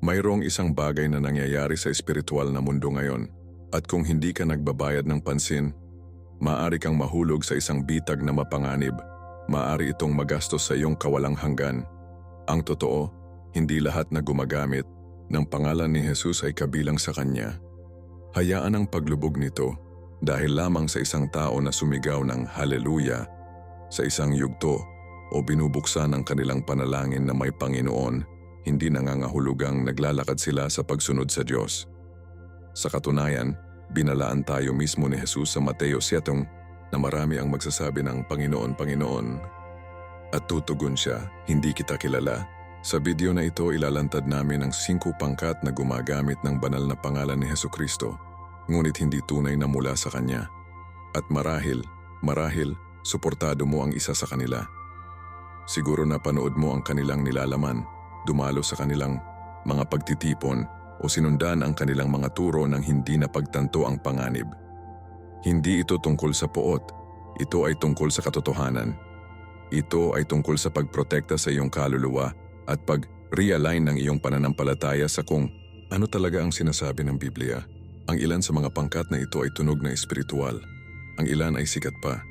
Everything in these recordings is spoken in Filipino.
Mayroong isang bagay na nangyayari sa espiritual na mundo ngayon at kung hindi ka nagbabayad ng pansin, maaari kang mahulog sa isang bitag na mapanganib. Maaari itong magastos sa iyong kawalang hanggan. Ang totoo, hindi lahat na gumagamit ng pangalan ni Jesus ay kabilang sa kanya. Hayaan ang paglubog nito dahil lamang sa isang tao na sumigaw ng haleluya sa isang yugto o binubuksan ang kanilang panalangin na may Panginoon, hindi nangangahulugang naglalakad sila sa pagsunod sa Diyos. Sa katunayan, binalaan tayo mismo ni Jesus sa Mateo 7 na marami ang magsasabi ng Panginoon, Panginoon. At tutugon siya, hindi kita kilala. Sa video na ito ilalantad namin ang 5 pangkat na gumagamit ng banal na pangalan ni Hesukristo, ngunit hindi tunay na mula sa Kanya. At marahil, suportado mo ang isa sa kanila. Siguro napanood mo ang kanilang nilalaman, dumalo sa kanilang mga pagtitipon o sinundan ang kanilang mga turo nang hindi napagtanto ang panganib. Hindi ito tungkol sa poot, ito ay tungkol sa katotohanan. Ito ay tungkol sa pagprotekta sa iyong kaluluwa at pag-realign ng iyong pananampalataya sa kung ano talaga ang sinasabi ng Biblia. Ang ilan sa mga pangkat na ito ay tunog na espiritual, ang ilan ay sikat pa.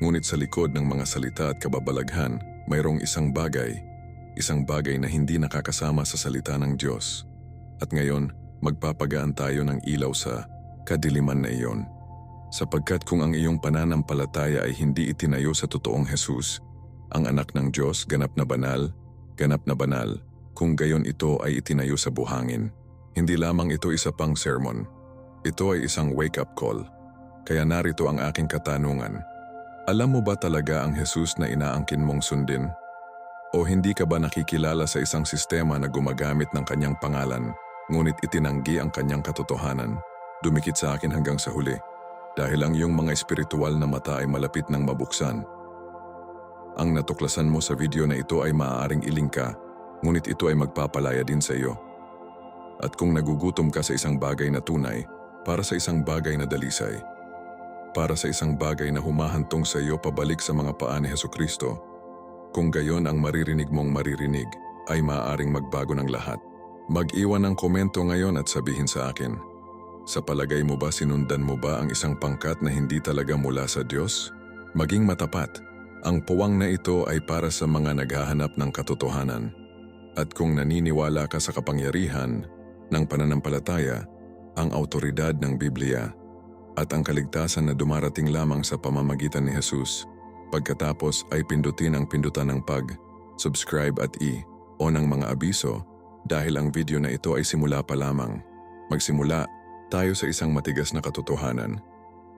Ngunit sa likod ng mga salita at kababalaghan, mayroong isang bagay na hindi nakakasama sa salita ng Diyos. At ngayon, magpapagaan tayo ng ilaw sa kadiliman na iyon. Sapagkat kung ang iyong pananampalataya ay hindi itinayo sa totoong Jesus, ang anak ng Diyos ganap na banal, kung gayon ito ay itinayo sa buhangin. Hindi lamang ito isa pang sermon. Ito ay isang wake-up call. Kaya narito ang aking katanungan. Alam mo ba talaga ang Jesus na inaangkin mong sundin? O hindi ka ba nakikilala sa isang sistema na gumagamit ng kanyang pangalan, ngunit itinanggi ang kanyang katotohanan? Dumikit sa akin hanggang sa huli, dahil ang iyong mga espiritual na mata ay malapit ng mabuksan. Ang natuklasan mo sa video na ito ay maaaring ilingka, ngunit ito ay magpapalaya din sa iyo. At kung nagugutom ka sa isang bagay na tunay, para sa isang bagay na dalisay, para sa isang bagay na humahantong sa iyo pabalik sa mga paa ni Hesukristo, kung gayon ang maririnig mong maririnig, ay maaaring magbago ng lahat. Mag-iwan ng komento ngayon at sabihin sa akin, sa palagay mo ba sinundan mo ba ang isang pangkat na hindi talaga mula sa Diyos? Maging matapat, ang puwang na ito ay para sa mga naghahanap ng katotohanan. At kung naniniwala ka sa kapangyarihan ng pananampalataya, ang autoridad ng Biblia, at ang kaligtasan na dumarating lamang sa pamamagitan ni Jesus, pagkatapos ay pindutin ang pindutan ng subscribe at on ang mga abiso dahil ang video na ito ay simula pa lamang. Magsimula tayo sa isang matigas na katotohanan,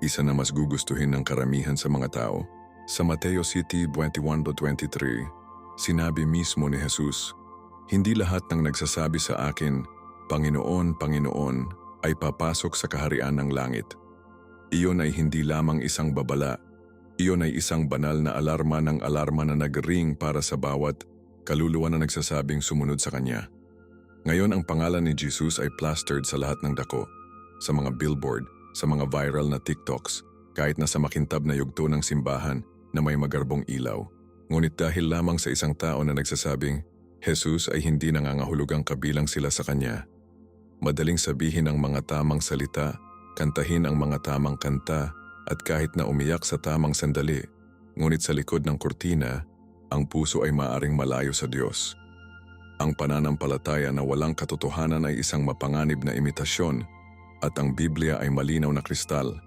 isa na mas gugustuhin ng karamihan sa mga tao. Sa Mateo 7:21-23, sinabi mismo ni Jesus, hindi lahat ng nagsasabi sa akin, Panginoon, Panginoon, ay papasok sa kaharian ng langit. Iyon ay hindi lamang isang babala, iyon ay isang banal na alarma ng alarma na nag-ring para sa bawat kaluluwa na nagsasabing sumunod sa Kanya. Ngayon ang pangalan ni Jesus ay plastered sa lahat ng dako, sa mga billboard, sa mga viral na TikToks, kahit na sa makintab na yugto ng simbahan na may magarbong ilaw. Ngunit dahil lamang sa isang tao na nagsasabing, Jesus ay hindi nangangahulugang kabilang sila sa Kanya. Madaling sabihin ang mga tamang salita, kantahin ang mga tamang kanta at kahit na umiyak sa tamang sandali, ngunit sa likod ng kurtina, ang puso ay maaring malayo sa Diyos. Ang pananampalataya na walang katotohanan ay isang mapanganib na imitasyon at ang Biblia ay malinaw na kristal.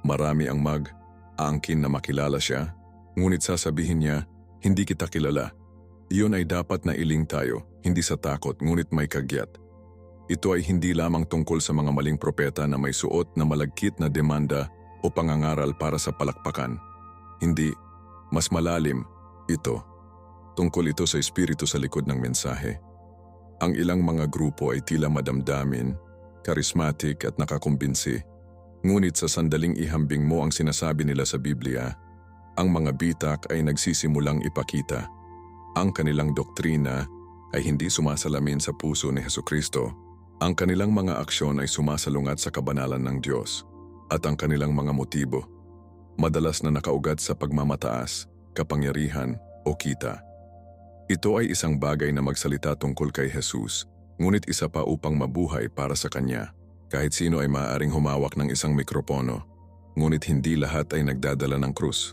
Marami ang mag-aangkin na makilala siya, ngunit sasabihin niya, hindi kita kilala. Iyon ay dapat na iling tayo, hindi sa takot ngunit may kagyat. Ito ay hindi lamang tungkol sa mga maling propeta na may suot na malagkit na demanda o pangangaral para sa palakpakan. Hindi, mas malalim, ito. Tungkol ito sa espiritu sa likod ng mensahe. Ang ilang mga grupo ay tila madamdamin, charismatic at nakakumbinsi. Ngunit sa sandaling ihambing mo ang sinasabi nila sa Biblia, ang mga bitak ay nagsisimulang ipakita. Ang kanilang doktrina ay hindi sumasalamin sa puso ni Hesukristo. Ang kanilang mga aksyon ay sumasalungat sa kabanalan ng Diyos at ang kanilang mga motibo, madalas na nakaugat sa pagmamataas, kapangyarihan o kita. Ito ay isang bagay na magsalita tungkol kay Jesus, Ngunit isa pa upang mabuhay para sa Kanya. Kahit sino ay maaaring humawak ng isang mikropono, ngunit hindi lahat ay nagdadala ng krus.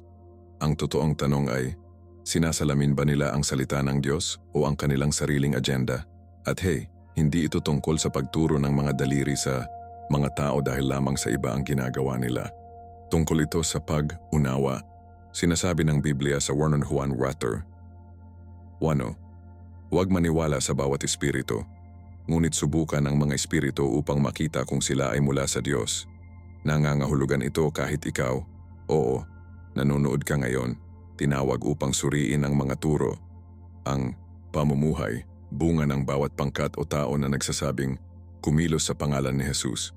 Ang totoong tanong ay, sinasalamin ba nila ang salita ng Diyos o ang kanilang sariling agenda? At hey, hindi ito tungkol sa pagturo ng mga daliri sa mga tao dahil lamang sa iba ang ginagawa nila. Tungkol ito sa pag-unawa. Sinasabi ng Biblia sa 1 Juan 1, huwag maniwala sa bawat espiritu, ngunit subukan ang mga espiritu upang makita kung sila ay mula sa Diyos. Nangangahulugan ito kahit ikaw, oo, nanonood ka ngayon, tinawag upang suriin ang mga turo, ang pamumuhay, bunga ng bawat pangkat o tao na nagsasabing kumilos sa pangalan ni Jesus.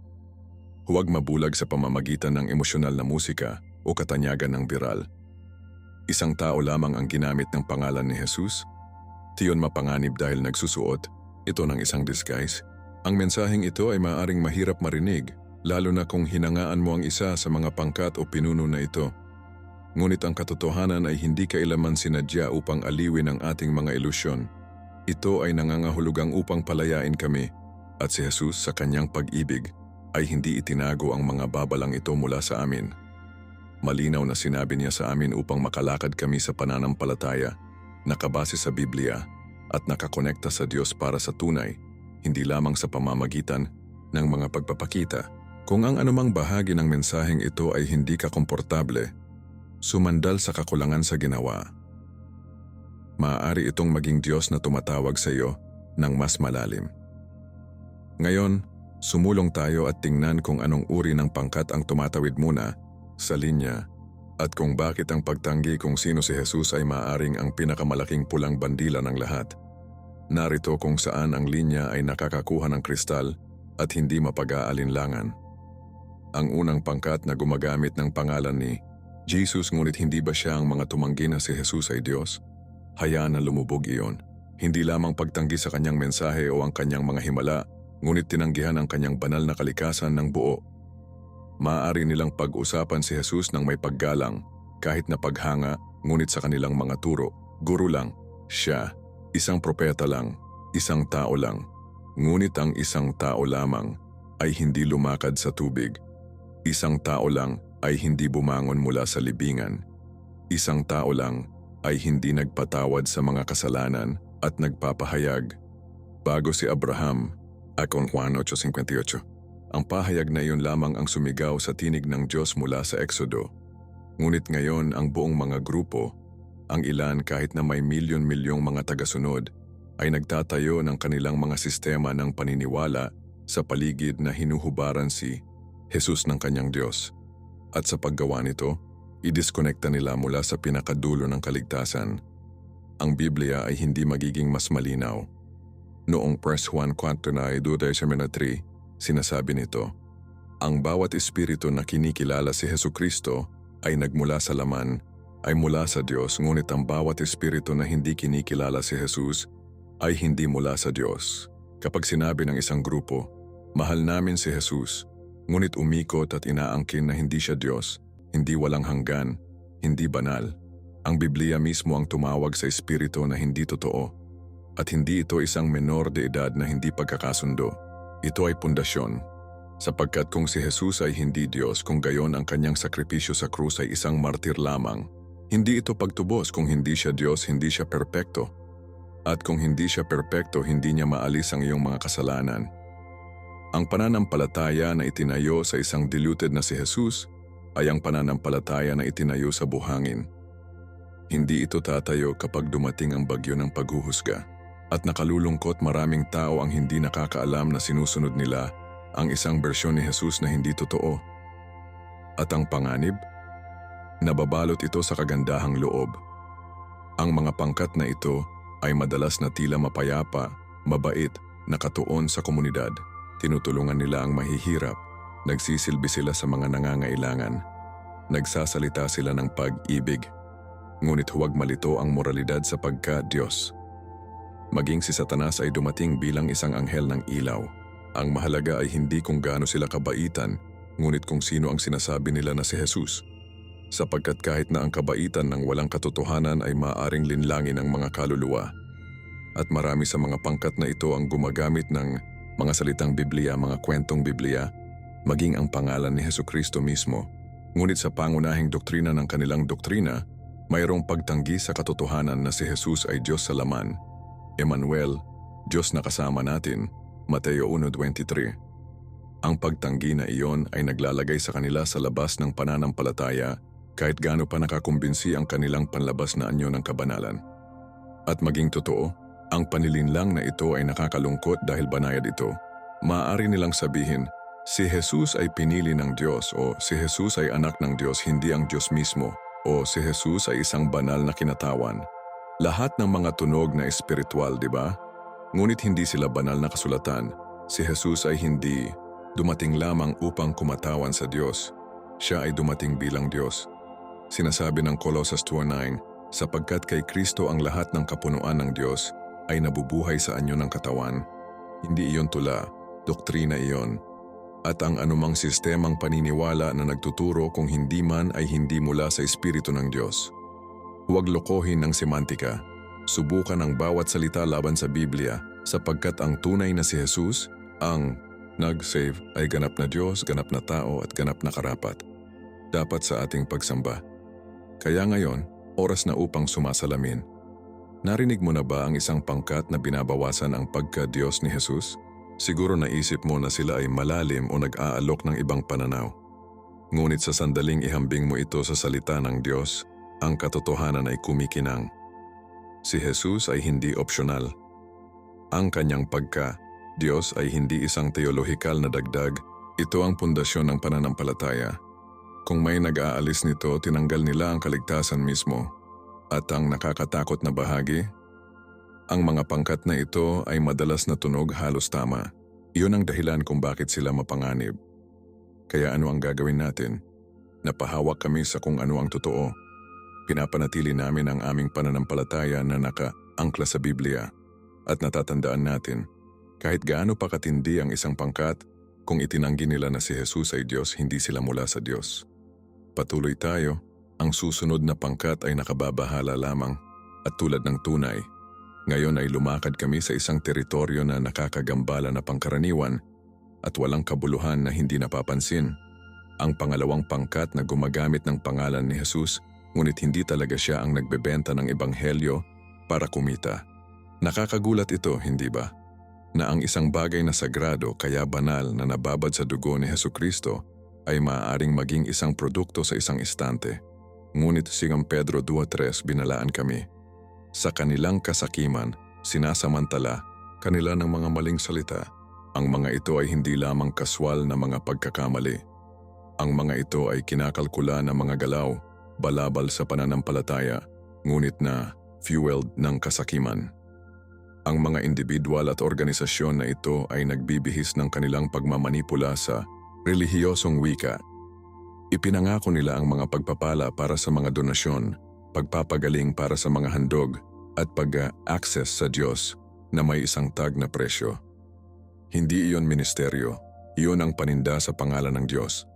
Huwag mabulag sa pamamagitan ng emosyonal na musika o katanyagan ng biral. Isang tao lamang ang ginamit ng pangalan ni Jesus. Tiyon mapanganib dahil nagsusuot ito ng isang disguise. Ang mensaheng ito ay maaaring mahirap marinig, lalo na kung hinangaan mo ang isa sa mga pangkat o pinuno na ito. Ngunit ang katotohanan ay hindi kailaman sinadya upang aliwin ang ating mga ilusyon. Ito ay nangangahulugang upang palayain kami, at si Jesus sa kanyang pag-ibig ay hindi itinago ang mga babalang ito mula sa amin. Malinaw na sinabi niya sa amin upang makalakad kami sa pananampalataya, nakabase sa Biblia at nakakonekta sa Diyos para sa tunay, hindi lamang sa pamamagitan ng mga pagpapakita. Kung ang anumang bahagi ng mensaheng ito ay hindi ka komportable, sumandal sa kakulangan sa ginawa. Maaari itong maging Diyos na tumatawag sa iyo ng mas malalim. Ngayon, sumulong tayo at tingnan kung anong uri ng pangkat ang tumatawid muna sa linya at kung bakit ang pagtanggi kung sino si Jesus ay maaaring ang pinakamalaking pulang bandila ng lahat. Narito kung saan ang linya ay nakakakuha ng kristal at hindi mapag-aalinlangan. Ang unang pangkat na gumagamit ng pangalan ni Jesus, ngunit hindi ba siya ang mga tumanggi na si Jesus ay Diyos? Hayaan na lumubog iyon. Hindi lamang pagtanggi sa kanyang mensahe o ang kanyang mga himala, ngunit tinanggihan ang kanyang banal na kalikasan ng buo. Maaari nilang pag-usapan si Jesus ng may paggalang, kahit na paghanga, ngunit sa kanilang mga turo. Guro lang, siya, isang propeta lang, isang tao lang. Ngunit ang isang tao lamang ay hindi lumakad sa tubig. Isang tao lang ay hindi bumangon mula sa libingan. Isang tao lang ay hindi nagpatawad sa mga kasalanan at nagpapahayag. Bago si Abraham, akong Juan 8:58. Ang pahayag na iyon lamang ang sumigaw sa tinig ng Diyos mula sa Exodo. Ngunit ngayon ang buong mga grupo, ang ilan kahit na may milyon-milyong mga tagasunod, ay nagtatayo ng kanilang mga sistema ng paniniwala sa paligid na hinuhubaran si Jesus ng kanyang Diyos. At sa paggawa nito, i-disconnecta nila mula sa pinakadulo ng kaligtasan. Ang Biblia ay hindi magiging mas malinaw. Noong 1 Juan 4:3, sinasabi nito, ang bawat espiritu na kinikilala si Jesucristo ay nagmula sa laman, ay mula sa Diyos, ngunit ang bawat espiritu na hindi kinikilala si Jesus ay hindi mula sa Diyos. Kapag sinabi ng isang grupo, mahal namin si Jesus, ngunit umikot at inaangkin na hindi siya Diyos, hindi walang hanggan, hindi banal, ang Biblia mismo ang tumawag sa espiritu na hindi totoo, at hindi ito isang menor de edad na hindi pagkakasundo. Ito ay pundasyon, sapagkat kung si Jesus ay hindi Diyos, kung gayon ang kanyang sakripisyo sa krus ay isang martir lamang, hindi ito pagtubos. Kung hindi siya Diyos, hindi siya perpekto. At kung hindi siya perpekto, hindi niya maalis ang iyong mga kasalanan. Ang pananampalataya na itinayo sa isang diluted na si Jesus ay ang pananampalataya na itinayo sa buhangin. Hindi ito tatayo kapag dumating ang bagyo ng paghuhusga. At nakalulungkot, maraming tao ang hindi nakakaalam na sinusunod nila ang isang bersyon ni Jesus na hindi totoo. At ang panganib? Nababalot ito sa kagandahang loob. Ang mga pangkat na ito ay madalas na tila mapayapa, mabait, nakatuon sa komunidad. Tinutulungan nila ang mahihirap, nagsisilbi sila sa mga nangangailangan, nagsasalita sila ng pag-ibig. Ngunit huwag malito ang moralidad sapagkat Diyos. Maging si Satanas ay dumating bilang isang anghel ng ilaw. Ang mahalaga ay hindi kung gaano sila kabaitan, ngunit kung sino ang sinasabi nila na si Jesus. Sapagkat kahit na ang kabaitan ng walang katotohanan ay maaaring linlangin ang mga kaluluwa. At marami sa mga pangkat na ito ang gumagamit ng mga salitang Biblia, mga kwentong Biblia, maging ang pangalan ni Hesukristo mismo. Ngunit sa pangunahing doktrina ng kanilang doktrina, mayroong pagtanggi sa katotohanan na si Jesus ay Diyos sa laman. Emmanuel, Diyos na kasama natin, Mateo 1:23. Ang pagtanggi na iyon ay naglalagay sa kanila sa labas ng pananampalataya kahit gaano pa nakakumbinsi ang kanilang panlabas na anyo ng kabanalan. At maging totoo, ang panilinlang na ito ay nakakalungkot dahil banayad ito. Maaari nilang sabihin, si Jesus ay pinili ng Diyos o si Jesus ay anak ng Diyos, hindi ang Diyos mismo, o si Jesus ay isang banal na kinatawan. Lahat ng mga tunog na espiritual, di ba? Ngunit hindi sila banal na kasulatan. Si Jesus ay hindi dumating lamang upang kumatawan sa Diyos. Siya ay dumating bilang Diyos. Sinasabi ng Colossus 2:9, sapagkat kay Kristo ang lahat ng kapunuan ng Diyos ay nabubuhay sa anyo ng katawan. Hindi iyon tula, doktrina iyon. At ang anumang sistemang paniniwala na nagtuturo kung hindi man ay hindi mula sa Espiritu ng Diyos. Huwag lokohin ng semantika. Subukan ang bawat salita laban sa Biblia sapagkat ang tunay na si Jesus, ang nag-save ay ganap na Diyos, ganap na tao at ganap na karapat. Dapat sa ating pagsamba. Kaya ngayon, oras na upang sumasalamin. Narinig mo na ba ang isang pangkat na binabawasan ang pagka-Diyos ni Jesus? Siguro naisip mo na sila ay malalim o nag-aalok ng ibang pananaw. Ngunit sa sandaling ihambing mo ito sa salita ng Diyos, ang katotohanan ay kumikinang. Si Jesus ay hindi opsyonal. Ang kanyang pagka-Diyos ay hindi isang teolohikal na dagdag, ito ang pundasyon ng pananampalataya. Kung may nag-aalis nito, tinanggal nila ang kaligtasan mismo. At ang nakakatakot na bahagi, ang mga pangkat na ito ay madalas na tunog halos tama. Iyon ang dahilan kung bakit sila mapanganib. Kaya ano ang gagawin natin? Napahawak kami sa kung ano ang totoo. Pinapanatili namin ang aming pananampalataya na nakaangkla sa Biblia. At natatandaan natin, kahit gaano pa katindi ang isang pangkat, kung itinanggi nila na si Jesus ay Diyos, hindi sila mula sa Diyos. Patuloy tayo, ang susunod na pangkat ay nakababahala lamang at tulad ng tunay. Ngayon ay lumakad kami sa isang teritoryo na nakakagambala na pangkaraniwan at walang kabuluhan na hindi napapansin. Ang pangalawang pangkat na gumagamit ng pangalan ni Jesus, ngunit hindi talaga siya ang nagbebenta ng ebanghelyo para kumita. Nakakagulat ito, hindi ba? Na ang isang bagay na sagrado kaya banal na nababad sa dugo ni Hesukristo ay maaaring maging isang produkto sa isang istante. Ngunit sigang Pedro 2:3 binalaan kami. Sa kanilang kasakiman, sinasamantala kanila ng mga maling salita. Ang mga ito ay hindi lamang kaswal na mga pagkakamali. Ang mga ito ay kinakalkula na mga galaw, balabal sa pananampalataya, ngunit na fueled ng kasakiman. Ang mga individual at organisasyon na ito ay nagbibihis ng kanilang pagmamanipula sa relihiyosong wika. Ipinangako nila ang mga pagpapala para sa mga donasyon, pagpapagaling para sa mga handog, at pag-access sa Diyos na may isang tag na presyo. Hindi iyon ministeryo, iyon ang paninda sa pangalan ng Diyos.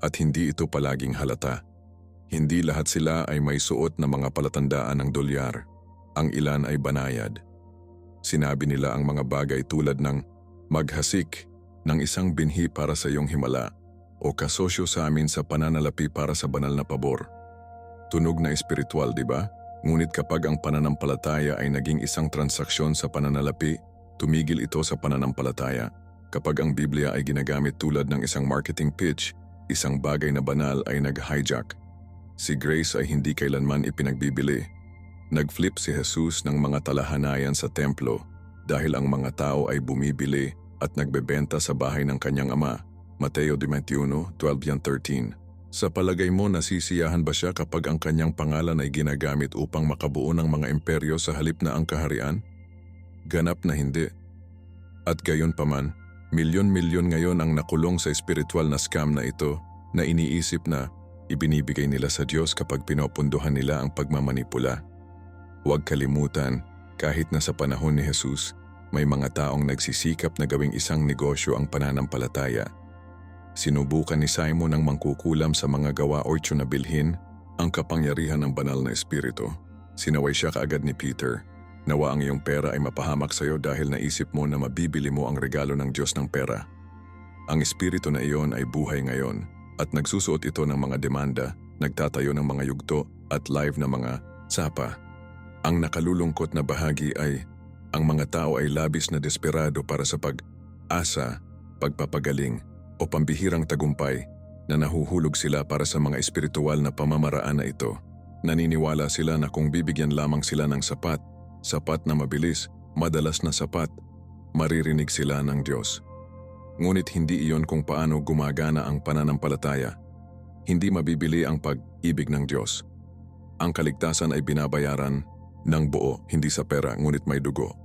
At hindi ito palaging halata. Hindi lahat sila ay may suot na mga palatandaan ng dolyar. Ang ilan ay banayad. Sinabi nila ang mga bagay tulad ng maghasik ng isang binhi para sa iyong himala o kasosyo sa amin sa pananalapi para sa banal na pabor. Tunog na espiritual, di ba? Ngunit kapag ang pananampalataya ay naging isang transaksyon sa pananalapi, tumigil ito sa pananampalataya. Kapag ang Biblia ay ginagamit tulad ng isang marketing pitch, isang bagay na banal ay nag-hijack. Si Grace ay hindi kailanman ipinagbibili. Nag-flip si Jesus ng mga talahanayan sa templo dahil ang mga tao ay bumibili at nagbebenta sa bahay ng kanyang ama. Mateo 21:12-13. Sa palagay mo, nasisiyahan ba siya kapag ang kanyang pangalan ay ginagamit upang makabuo ng mga imperyo sa halip na ang kaharian? Ganap na hindi. At gayon paman, milyon-milyon ngayon ang nakulong sa espiritual na scam na ito na iniisip na ibinibigay nila sa Diyos kapag pinopunduhan nila ang pagmamanipula. Huwag kalimutan, kahit na sa panahon ni Jesus, may mga taong nagsisikap na gawing isang negosyo ang pananampalataya. Sinubukan ni Simon ang mangkukulam sa mga gawa o na bilhin ang kapangyarihan ng banal na espiritu. Sinaway siya kaagad ni Peter. Nawa ang iyong pera ay mapahamak sa iyo dahil naisip mo na mabibili mo ang regalo ng Diyos ng pera. Ang espiritu na iyon ay buhay ngayon at nagsusuot ito ng mga demanda, nagtatayo ng mga yugto at live na mga sapa. Ang nakalulungkot na bahagi ay ang mga tao ay labis na desperado para sa pag-asa, pagpapagaling o pambihirang tagumpay na nahuhulog sila para sa mga espiritual na pamamaraan na ito. Naniniwala sila na kung bibigyan lamang sila ng sapat na mabilis, madalas na sapat, maririnig sila ng Diyos. Ngunit hindi iyon kung paano gumagana ang pananampalataya. Hindi mabibili ang pag-ibig ng Diyos. Ang kaligtasan ay binabayaran ng buo, hindi sa pera ngunit may dugo.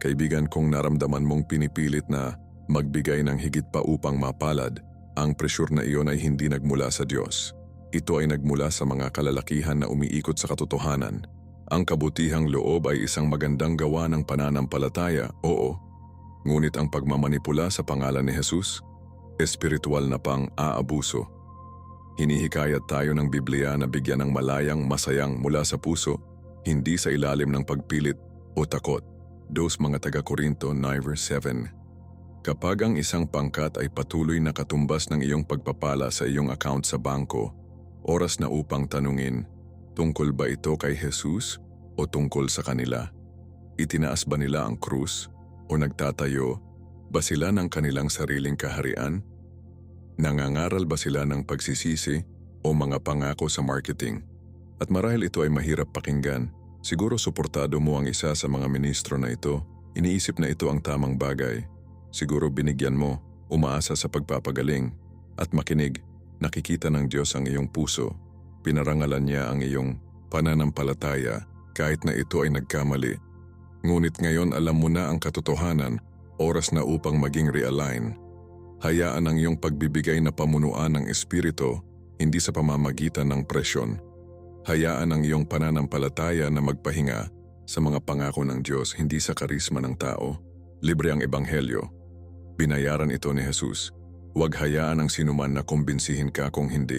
Kaibigan, kung naramdaman mong pinipilit na magbigay ng higit pa upang mapalad, ang pressure na iyon ay hindi nagmula sa Diyos. Ito ay nagmula sa mga kalalakihan na umiikot sa katotohanan. Ang kabutihang loob ay isang magandang gawa ng pananampalataya, oo. Ngunit ang pagmamanipula sa pangalan ni Jesus, espiritual na pang-aabuso. Hinihikayat tayo ng Biblia na bigyan ng malayang masayang mula sa puso, hindi sa ilalim ng pagpilit o takot. Dos mga taga-Korinto 9:7. Kapag ang isang pangkat ay patuloy na katumbas ng iyong pagpapala sa iyong account sa bangko, oras na upang tanungin, tungkol ba ito kay Jesus o tungkol sa kanila? Itinaas ba nila ang krus o nagtatayo ba sila ng kanilang sariling kaharian? Nangangaral ba sila ng pagsisisi o mga pangako sa marketing? At marahil ito ay mahirap pakinggan, siguro suportado mo ang isa sa mga ministro na ito, iniisip na ito ang tamang bagay. Siguro binigyan mo, umaasa sa pagpapagaling, at makinig, nakikita ng Diyos ang iyong puso. Pinarangalan niya ang iyong pananampalataya kahit na ito ay nagkamali. Ngunit ngayon alam mo na ang katotohanan, oras na upang maging realign. Hayaan ang iyong pagbibigay na pamunuan ng Espiritu, hindi sa pamamagitan ng presyon. Hayaan ang iyong pananampalataya na magpahinga sa mga pangako ng Diyos, hindi sa karisma ng tao. Libre ang Ebanghelyo. Binayaran ito ni Jesus. Huwag hayaan ang sinuman na kumbinsihin ka kung hindi.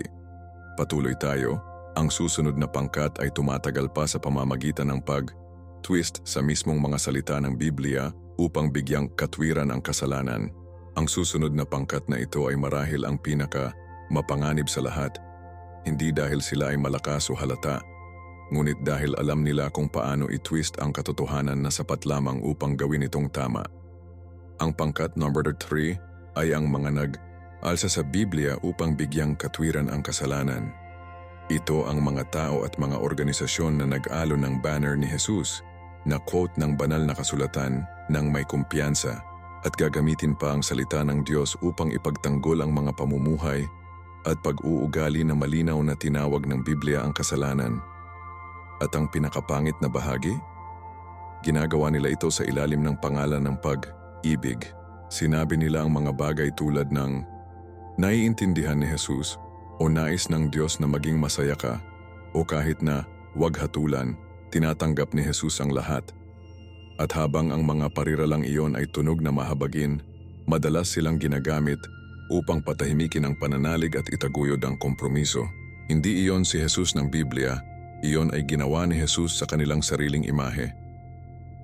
Patuloy tayo, ang susunod na pangkat ay tumatagal pa sa pamamagitan ng pag-twist sa mismong mga salita ng Biblia upang bigyang katwiran ang kasalanan. Ang susunod na pangkat na ito ay marahil ang pinaka-mapanganib sa lahat. Hindi dahil sila ay malakas o halata, ngunit dahil alam nila kung paano i-twist ang katotohanan na sapat lamang upang gawin itong tama. Ang pangkat number 3 ay ang mga nag-alsa sa Biblia upang bigyang katwiran ang kasalanan. Ito ang mga tao at mga organisasyon na nag-alo ng banner ni Jesus na quote ng banal na kasulatan ng may kumpiyansa at gagamitin pa ang salita ng Diyos upang ipagtanggol ang mga pamumuhay at pag-uugali na malinaw na tinawag ng Biblia ang kasalanan. At ang pinakapangit na bahagi? Ginagawa nila ito sa ilalim ng pangalan ng pag-ibig. Sinabi nila ang mga bagay tulad ng naiintindihan ni Jesus o nais ng Diyos na maging masaya ka o kahit na wag hatulan, tinatanggap ni Jesus ang lahat. At habang ang mga pariralang iyon ay tunog na mahabagin, madalas silang ginagamit upang patahimikin ang pananalig at itaguyod ang kompromiso. Hindi iyon si Jesus ng Biblia, iyon ay ginawa ni Jesus sa kanilang sariling imahe.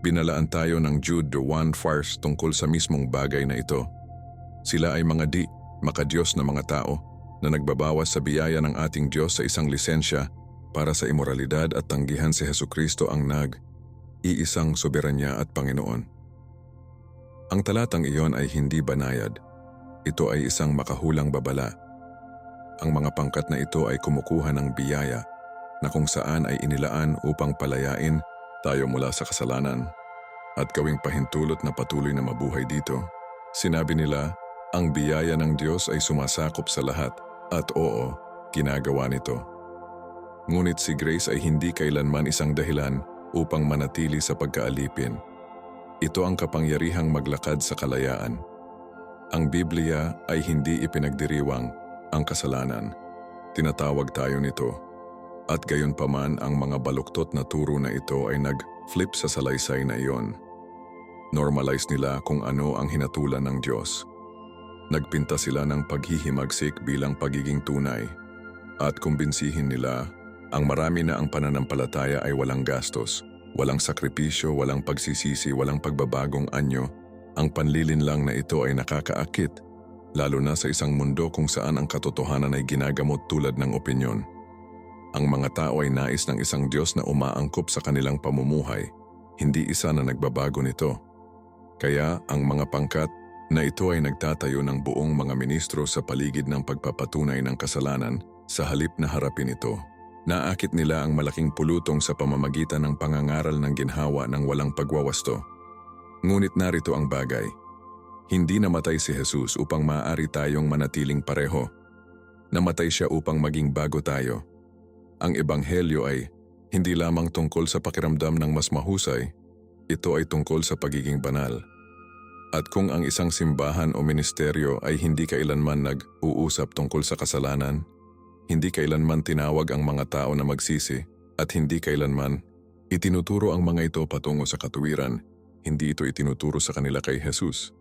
Binalaan tayo ng Jude 1 farce tungkol sa mismong bagay na ito. Sila ay mga makadiyos na mga tao na nagbabawas sa biyaya ng ating Diyos sa isang lisensya para sa imoralidad at tanggihan si Hesukristo ang iisang soberanya at Panginoon. Ang talatang iyon ay hindi banayad. Ito ay isang makahulang babala. Ang mga pangkat na ito ay kumukuha ng biyaya na kung saan ay inilaan upang palayain tayo mula sa kasalanan at gawing pahintulot na patuloy na mabuhay dito. Sinabi nila, ang biyaya ng Diyos ay sumasakop sa lahat at oo, ginagawa nito. Ngunit si Grace ay hindi kailanman isang dahilan upang manatili sa pagkaalipin. Ito ang kapangyarihang maglakad sa kalayaan. Ang Biblia ay hindi ipinagdiriwang ang kasalanan. Tinatawag tayo nito. At gayon paman ang mga baluktot na turo na ito ay nag-flip sa salaysay na iyon. Normalize nila kung ano ang hinatulan ng Diyos. Nagpinta sila ng paghihimagsik bilang pagiging tunay. At kumbinsihin nila ang marami na ang pananampalataya ay walang gastos. Walang sakripisyo, walang pagsisisi, walang pagbabagong anyo. Ang panlilinlang na ito ay nakakaakit, lalo na sa isang mundo kung saan ang katotohanan ay ginagamot tulad ng opinyon. Ang mga tao ay nais ng isang Diyos na umaangkop sa kanilang pamumuhay, hindi isa na nagbabago nito. Kaya ang mga pangkat na ito ay nagtatayo ng buong mga ministro sa paligid ng pagpapatunay ng kasalanan sa halip na harapin ito. Naakit nila ang malaking pulutong sa pamamagitan ng pangangaral ng ginhawa ng walang pagwawasto. Ngunit narito ang bagay. Hindi namatay si Jesus upang maaari tayong manatiling pareho. Namatay siya upang maging bago tayo. Ang ebanghelyo ay hindi lamang tungkol sa pakiramdam ng mas mahusay, ito ay tungkol sa pagiging banal. At kung ang isang simbahan o ministeryo ay hindi kailanman nag-uusap tungkol sa kasalanan, hindi kailanman tinawag ang mga tao na magsisi, at hindi kailanman itinuturo ang mga ito patungo sa katuwiran, hindi ito itinuturo sa kanila kay Jesus.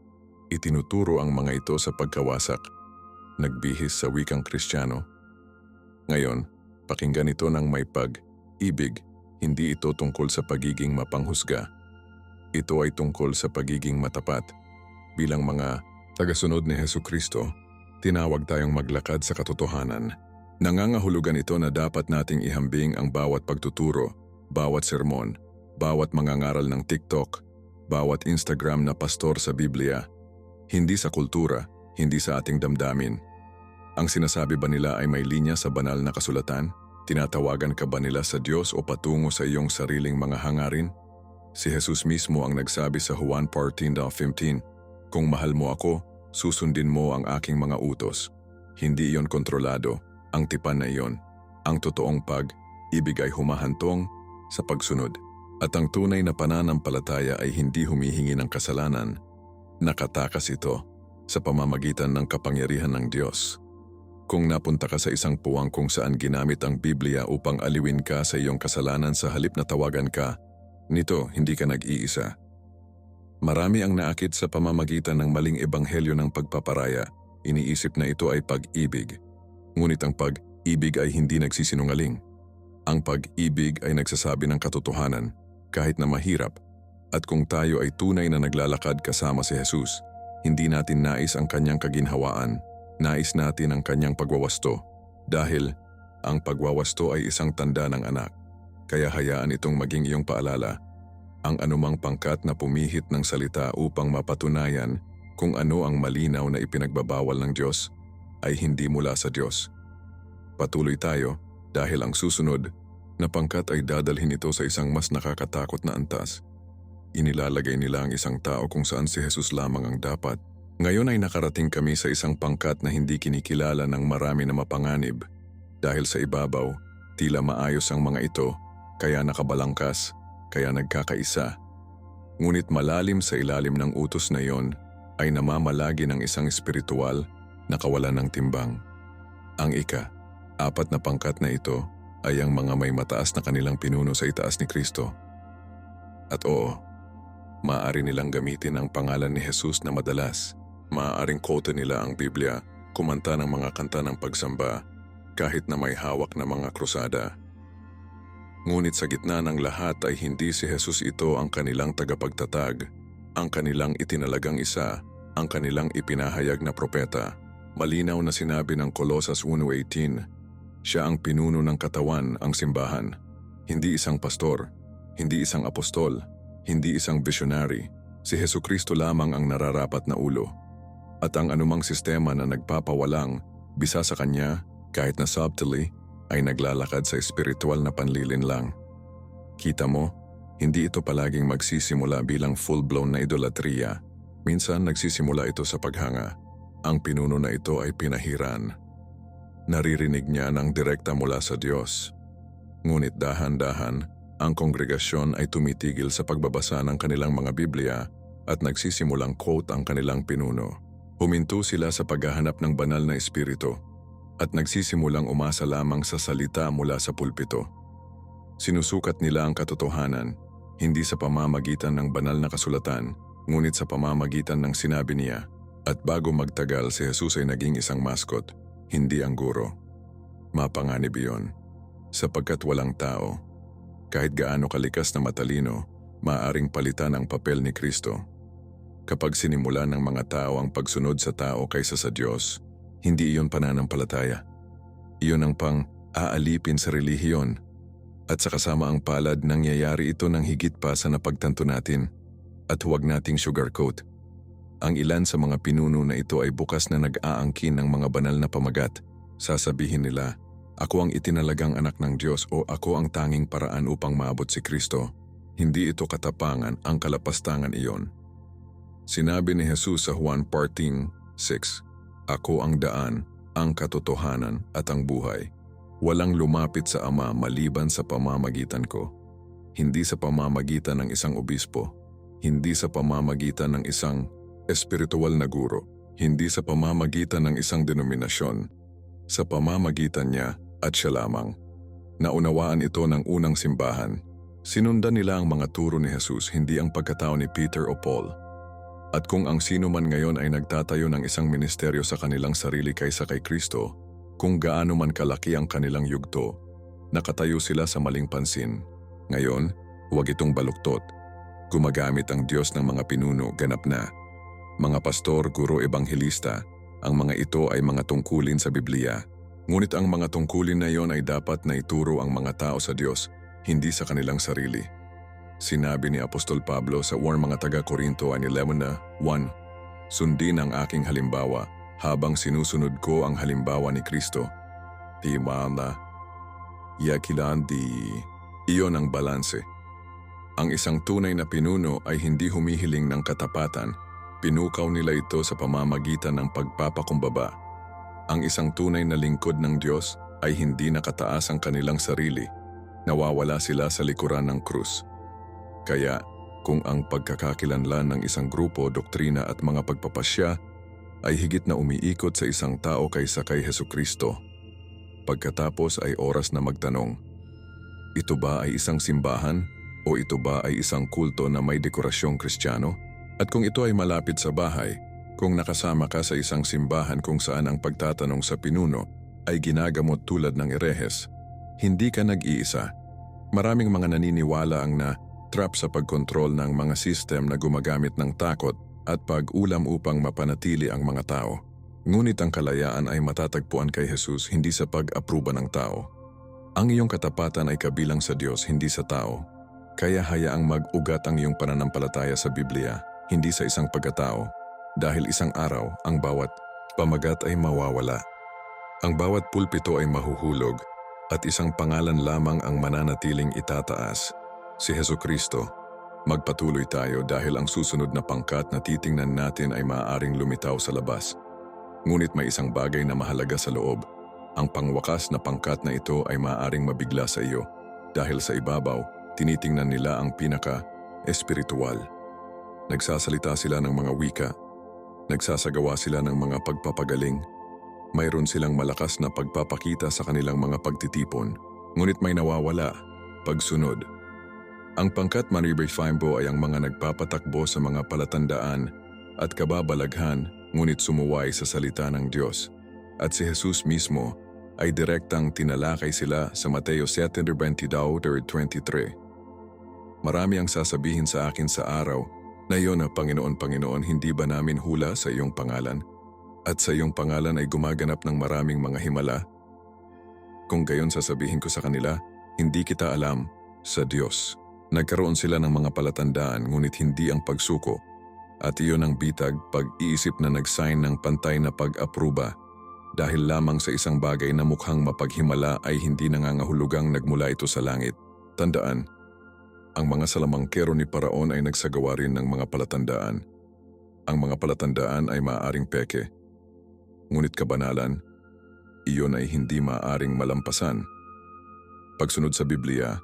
Itinuturo ang mga ito sa pagkawasak, nagbihis sa wikang Kristiyano. Ngayon, pakinggan ito ng may pag-ibig, hindi ito tungkol sa pagiging mapanghusga. Ito ay tungkol sa pagiging matapat. Bilang mga tagasunod ni Hesukristo, tinawag tayong maglakad sa katotohanan. Nangangahulugan ito na dapat nating ihambing ang bawat pagtuturo, bawat sermon, bawat mangangaral ng TikTok, bawat Instagram na pastor sa Biblia. Hindi sa kultura, hindi sa ating damdamin. Ang sinasabi ba nila ay may linya sa banal na kasulatan? Tinatawagan ka ba nila sa Diyos o patungo sa iyong sariling mga hangarin? Si Jesus mismo ang nagsabi sa Juan 14:15, "Kung mahal mo ako, susundin mo ang aking mga utos." Hindi iyon kontrolado, ang tipan na iyon. Ang totoong pag-ibig ay humahantong sa pagsunod. At ang tunay na pananampalataya ay hindi humihingi ng kasalanan. Nakatakas ito sa pamamagitan ng kapangyarihan ng Diyos. Kung napunta ka sa isang puwang kung saan ginamit ang Biblia upang aliwin ka sa iyong kasalanan sa halip na tawagan ka, nito hindi ka nag-iisa. Marami ang naakit sa pamamagitan ng maling ebanghelyo ng pagpaparaya. Iniisip na ito ay pag-ibig. Ngunit ang pag-ibig ay hindi nagsisinungaling. Ang pag-ibig ay nagsasabi ng katotohanan, kahit na mahirap. At kung tayo ay tunay na naglalakad kasama si Jesus, hindi natin nais ang kanyang kaginhawaan, nais natin ang kanyang pagwawasto. Dahil ang pagwawasto ay isang tanda ng anak. Kaya hayaan itong maging iyong paalala. Ang anumang pangkat na pumihit ng salita upang mapatunayan kung ano ang malinaw na ipinagbabawal ng Diyos ay hindi mula sa Diyos. Patuloy tayo dahil ang susunod na pangkat ay dadalhin ito sa isang mas nakakatakot na antas. Inilalagay nila ang isang tao kung saan si Jesus lamang ang dapat. Ngayon ay nakarating kami sa isang pangkat na hindi kinikilala ng marami na mapanganib. Dahil sa ibabaw, tila maayos ang mga ito, kaya nakabalangkas, kaya nagkakaisa. Ngunit malalim sa ilalim ng utos na iyon ay namamalagi ng isang espiritual na kawalan ng timbang. Ang ika-4 na pangkat na ito ay ang mga may mataas na kanilang pinuno sa itaas ni Kristo. At oo, maaari nilang gamitin ang pangalan ni Jesus na madalas. Maaaring quote nila ang Biblia, kumanta ng mga kanta ng pagsamba, kahit na may hawak na mga krusada. Ngunit sa gitna ng lahat ay hindi si Jesus ito ang kanilang tagapagtatag, ang kanilang itinalagang isa, ang kanilang ipinahayag na propeta. Malinaw na sinabi ng Colosas 1:18, siya ang pinuno ng katawan, ang simbahan. Hindi isang pastor, hindi isang apostol, hindi isang visionary. Si Hesukristo lamang ang nararapat na ulo. At ang anumang sistema na nagpapawalang bisa sa kanya, kahit na subtly, ay naglalakad sa espiritual na panlilin lang. Kita mo, hindi ito palaging magsisimula bilang full-blown na idolatriya. Minsan nagsisimula ito sa paghanga. Ang pinuno na ito ay pinahiran. Naririnig niya ng direkta mula sa Diyos. Ngunit dahan-dahan, ang kongregasyon ay tumitigil sa pagbabasa ng kanilang mga Biblia at nagsisimulang quote ang kanilang pinuno. Huminto sila sa paghahanap ng banal na espiritu at nagsisimulang umasa lamang sa salita mula sa pulpito. Sinusukat nila ang katotohanan, hindi sa pamamagitan ng banal na kasulatan, ngunit sa pamamagitan ng sinabi niya. At bago magtagal si Jesus ay naging isang mascot, hindi ang guro. Mapanganib iyon, sapagkat walang tao. Kahit gaano kalikas na matalino, maaaring palitan ang papel ni Kristo. Kapag sinimulan ng mga tao ang pagsunod sa tao kaysa sa Diyos, hindi iyon pananampalataya. Iyon ang pang-aalipin sa relihiyon. At sa kasama ang palad, nangyayari ito ng higit pa sa napagtanto natin. At huwag nating sugarcoat. Ang ilan sa mga pinuno na ito ay bukas na nag-aangkin ng mga banal na pamagat. Sasabihin nila, "Ako ang itinalagang anak ng Diyos" o "Ako ang tanging paraan upang maabot si Kristo." Hindi ito katapangan, ang kalapastangan iyon. Sinabi ni Jesus sa Juan 14:6, "Ako ang daan, ang katotohanan at ang buhay. Walang lumapit sa Ama maliban sa pamamagitan ko." Hindi sa pamamagitan ng isang obispo, hindi sa pamamagitan ng isang espiritual na guro, hindi sa pamamagitan ng isang denominasyon, sa pamamagitan niya at siya lamang. Naunawaan ito ng unang simbahan. Sinundan nila ang mga turo ni Jesus, hindi ang pagkatao ni Peter o Paul. At kung ang sino man ngayon ay nagtatayo ng isang ministeryo sa kanilang sarili kaysa kay Kristo, kung gaano man kalaki ang kanilang yugto, nakatayo sila sa maling pansin. Ngayon, huwag itong baluktot. Gumagamit ang Diyos ng mga pinuno, ganap na. Mga pastor, guro, ebanghelista, ang mga ito ay mga tungkulin sa Biblia. Ngunit ang mga tungkulin na iyon ay dapat na ituro ang mga tao sa Diyos, hindi sa kanilang sarili. Sinabi ni Apostol Pablo sa mga taga-Korinto 11:1, "Sundin ang aking halimbawa habang sinusunod ko ang halimbawa ni Kristo." Timana. Yakilandi. Iyon ang balanse. Ang isang tunay na pinuno ay hindi humihiling ng katapatan. Pinukaw nila ito sa pamamagitan ng pagpapakumbaba. Ang isang tunay na lingkod ng Diyos ay hindi nakataas ang kanilang sarili. Nawawala sila sa likuran ng krus. Kaya, kung ang pagkakakilanlan ng isang grupo, doktrina at mga pagpapasya ay higit na umiikot sa isang tao kaysa kay Hesukristo, pagkatapos ay oras na magtanong, ito ba ay isang simbahan o ito ba ay isang kulto na may dekorasyong Kristiyano? At kung ito ay malapit sa bahay, kung nakasama ka sa isang simbahan kung saan ang pagtatanong sa pinuno ay ginagamot tulad ng erehes, hindi ka nag-iisa. Maraming mga naniniwala ang na-trap sa pagkontrol ng mga sistem na gumagamit ng takot at pag-ulam upang mapanatili ang mga tao. Ngunit ang kalayaan ay matatagpuan kay Jesus, hindi sa pag-apruba ng tao. Ang iyong katapatan ay kabilang sa Diyos, hindi sa tao. Kaya hayaang mag-ugat ang iyong pananampalataya sa Biblia, hindi sa isang pagkatao, dahil isang araw ang bawat pamagat ay mawawala. Ang bawat pulpito ay mahuhulog at isang pangalan lamang ang mananatiling itataas, si Hesukristo. Magpatuloy tayo dahil ang susunod na pangkat na titingnan natin ay maaaring lumitaw sa labas. Ngunit may isang bagay na mahalaga sa loob. Ang pangwakas na pangkat na ito ay maaaring mabigla sa iyo dahil sa ibabaw, tinitingnan nila ang pinaka-espiritual. Nagsasalita sila ng mga wika. Nagsasagawa sila ng mga pagpapagaling. Mayroon silang malakas na pagpapakita sa kanilang mga pagtitipon. Ngunit may nawawala, pagsunod. Ang pangkat manibay-fimbo ay ang mga nagpapatakbo sa mga palatandaan at kababalaghan, ngunit sumuway sa salita ng Diyos. At si Jesus mismo ay direktang tinalakay sila sa Mateo 7:22-23. Marami ang sasabihin sa akin sa araw na iyon na, "Panginoon, Panginoon, hindi ba namin hula sa iyong pangalan? At sa iyong pangalan ay gumaganap ng maraming mga himala?" Kung gayon sasabihin ko sa kanila, "Hindi kita alam," sa Diyos. Nagkaroon sila ng mga palatandaan ngunit hindi ang pagsuko. At iyon ang bitag pag-iisip na nag-sign ng pantay na pag-apruba. Dahil lamang sa isang bagay na mukhang mapaghimala ay hindi nangangahulugang nagmula ito sa langit. Tandaan, ang mga salamangkero ni Paraon ay nagsagawa rin ng mga palatandaan. Ang mga palatandaan ay maaaring peke. Ngunit kabanalan, iyon ay hindi maaaring malampasan. Pagsunod sa Biblia,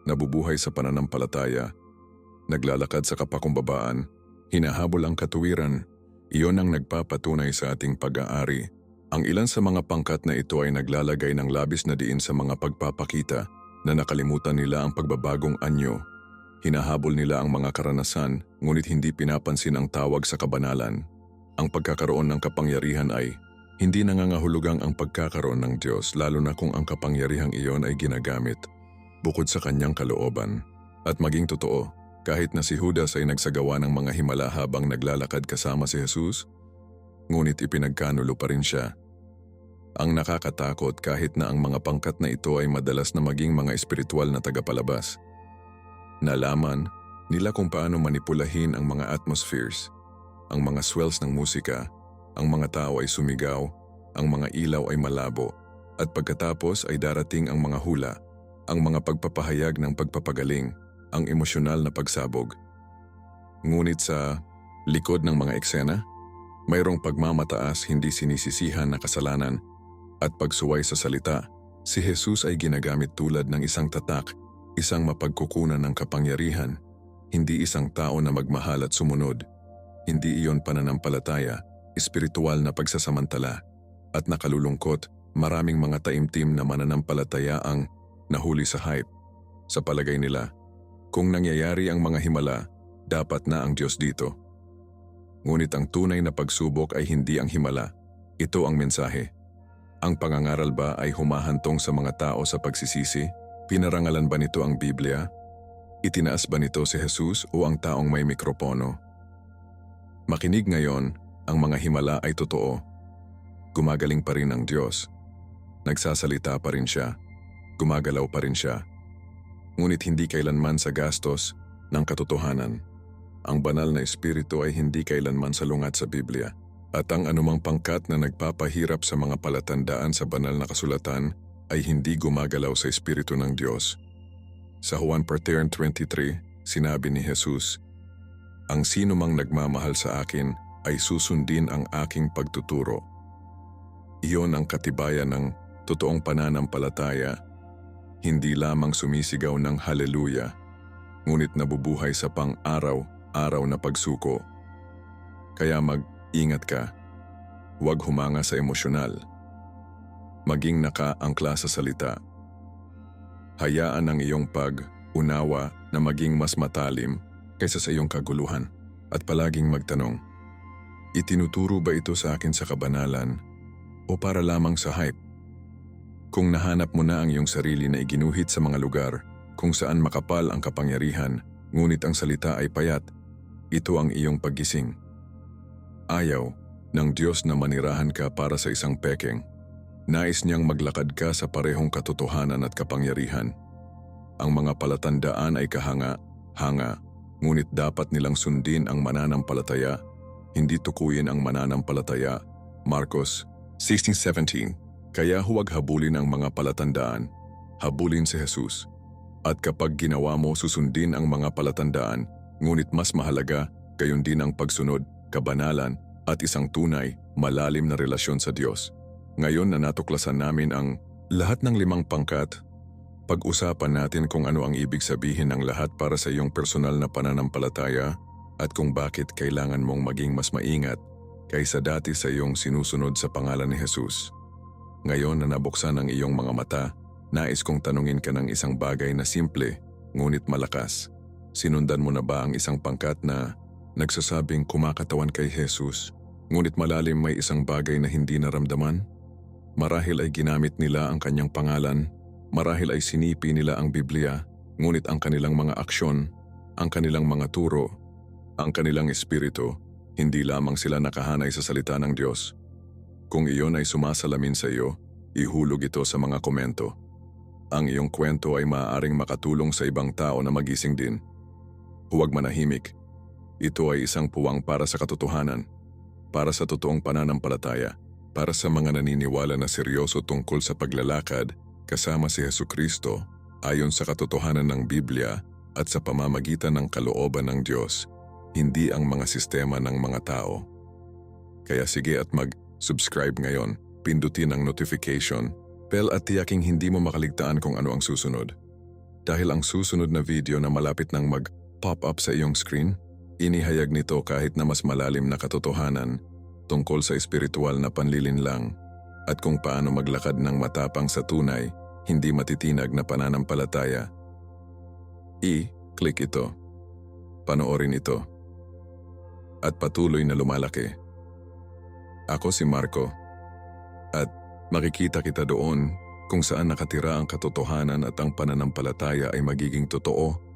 nabubuhay sa pananampalataya, naglalakad sa kapakumbabaan, hinahabol ang katuwiran, iyon ang nagpapatunay sa ating pag-aari. Ang ilan sa mga pangkat na ito ay naglalagay ng labis na diin sa mga pagpapakita na nakalimutan nila ang pagbabagong anyo. Hinahabol nila ang mga karanasan, ngunit hindi pinapansin ang tawag sa kabanalan. Ang pagkakaroon ng kapangyarihan ay hindi nangangahulugang ang pagkakaroon ng Diyos, lalo na kung ang kapangyarihang iyon ay ginagamit bukod sa kanyang kalooban. At maging totoo, kahit na si Judas ay nagsagawa ng mga himala habang naglalakad kasama si Jesus, ngunit ipinagkanulo pa rin siya. Ang nakakatakot kahit na ang mga pangkat na ito ay madalas na maging mga espiritual na tagapalabas. Nalaman nila kung paano manipulahin ang mga atmospheres, ang mga swells ng musika, ang mga tao ay sumigaw, ang mga ilaw ay malabo, at pagkatapos ay darating ang mga hula, ang mga pagpapahayag ng pagpapagaling, ang emosyonal na pagsabog. Ngunit sa likod ng mga eksena, mayroong pagmamataas hindi sinisisihan na kasalanan at pagsuway sa salita. Si Jesus ay ginagamit tulad ng isang tatak, isang mapagkukunan ng kapangyarihan, hindi isang tao na magmahal at sumunod. Hindi iyon pananampalataya, espiritual na pagsasamantala. At nakalulungkot, maraming mga taimtim na mananampalataya ang nahuli sa hype. Sa palagay nila, kung nangyayari ang mga himala, dapat na ang Diyos dito. Ngunit ang tunay na pagsubok ay hindi ang himala. Ito ang mensahe. Ang pangangaral ba ay humahantong sa mga tao sa pagsisisi? Pinarangalan ba nito ang Biblia? Itinaas ba nito si Jesus o ang taong may mikropono? Makinig ngayon, ang mga himala ay totoo. Gumagaling pa rin ang Diyos. Nagsasalita pa rin siya. Gumagalaw pa rin siya. Ngunit hindi kailanman sa gastos ng katotohanan. Ang banal na espiritu ay hindi kailanman salungat sa Biblia. At ang anumang pangkat na nagpapahirap sa mga palatandaan sa banal na kasulatan ay hindi gumagalaw sa espiritu ng Diyos. Sa Juan 23, sinabi ni Jesus, "Ang sino mang nagmamahal sa akin ay susundin ang aking pagtuturo." Iyon ang katibayan ng totoong pananampalataya. Hindi lamang sumisigaw ng haleluya, ngunit nabubuhay sa pang-araw-araw na pagsuko. Kaya mag-ingat ka. Huwag humanga sa emosyonal. Maging nakaangkla sa salita. Hayaan ang iyong pag-unawa na maging mas matalim kaysa sa iyong kaguluhan at palaging magtanong, itinuturo ba ito sa akin sa kabanalan o para lamang sa hype? Kung nahanap mo na ang iyong sarili na iginuhit sa mga lugar kung saan makapal ang kapangyarihan, ngunit ang salita ay payat, ito ang iyong paggising. Ayaw ng Diyos na manirahan ka para sa isang pekeng. Nais niyang maglakad ka sa parehong katotohanan at kapangyarihan. Ang mga palatandaan ay kahanga-hanga, ngunit dapat nilang sundin ang mananampalataya, hindi tukuyin ang mananampalataya. Marcos 16:17. Kaya huwag habulin ang mga palatandaan, habulin si Jesus. At kapag ginawa mo, susundin ang mga palatandaan, ngunit mas mahalaga, gayon din ang pagsunod, kabanalan, at isang tunay, malalim na relasyon sa Diyos. Ngayon na natuklasan namin ang lahat ng 5 pangkat, pag-usapan natin kung ano ang ibig sabihin ng lahat para sa iyong personal na pananampalataya at kung bakit kailangan mong maging mas maingat kaysa dati sa iyong sinusunod sa pangalan ni Jesus. Ngayon na nabuksan ang iyong mga mata, nais kong tanungin ka ng isang bagay na simple, ngunit malakas. Sinundan mo na ba ang isang pangkat na nagsasabing kumakatawan kay Jesus, ngunit malalim may isang bagay na hindi naramdaman? Marahil ay ginamit nila ang kanyang pangalan, marahil ay sinipi nila ang Biblia, ngunit ang kanilang mga aksyon, ang kanilang mga turo, ang kanilang espiritu, hindi lamang sila nakahanay sa salita ng Diyos. Kung iyon ay sumasalamin sa iyo, ihulog ito sa mga komento. Ang iyong kwento ay maaaring makatulong sa ibang tao na magising din. Huwag manahimik. Ito ay isang puwang para sa katotohanan, para sa totoong pananampalataya, para sa mga naniniwala na seryoso tungkol sa paglalakad kasama si Jesucristo ayon sa katotohanan ng Biblia at sa pamamagitan ng kalooban ng Diyos, hindi ang mga sistema ng mga tao. Kaya sige at mag-subscribe ngayon, pindutin ang notification bell at tiyaking hindi mo makaligtaan kung ano ang susunod. Dahil ang susunod na video na malapit nang mag-pop up sa iyong screen, inihayag nito kahit na mas malalim na katotohanan tungkol sa espiritual na panlilinlang at kung paano maglakad ng matapang sa tunay, hindi matitinag na pananampalataya. I-click ito. Panoorin ito. At patuloy na lumalaki. Ako si Marco. At makikita kita doon kung saan nakatira ang katotohanan at ang pananampalataya ay magiging totoo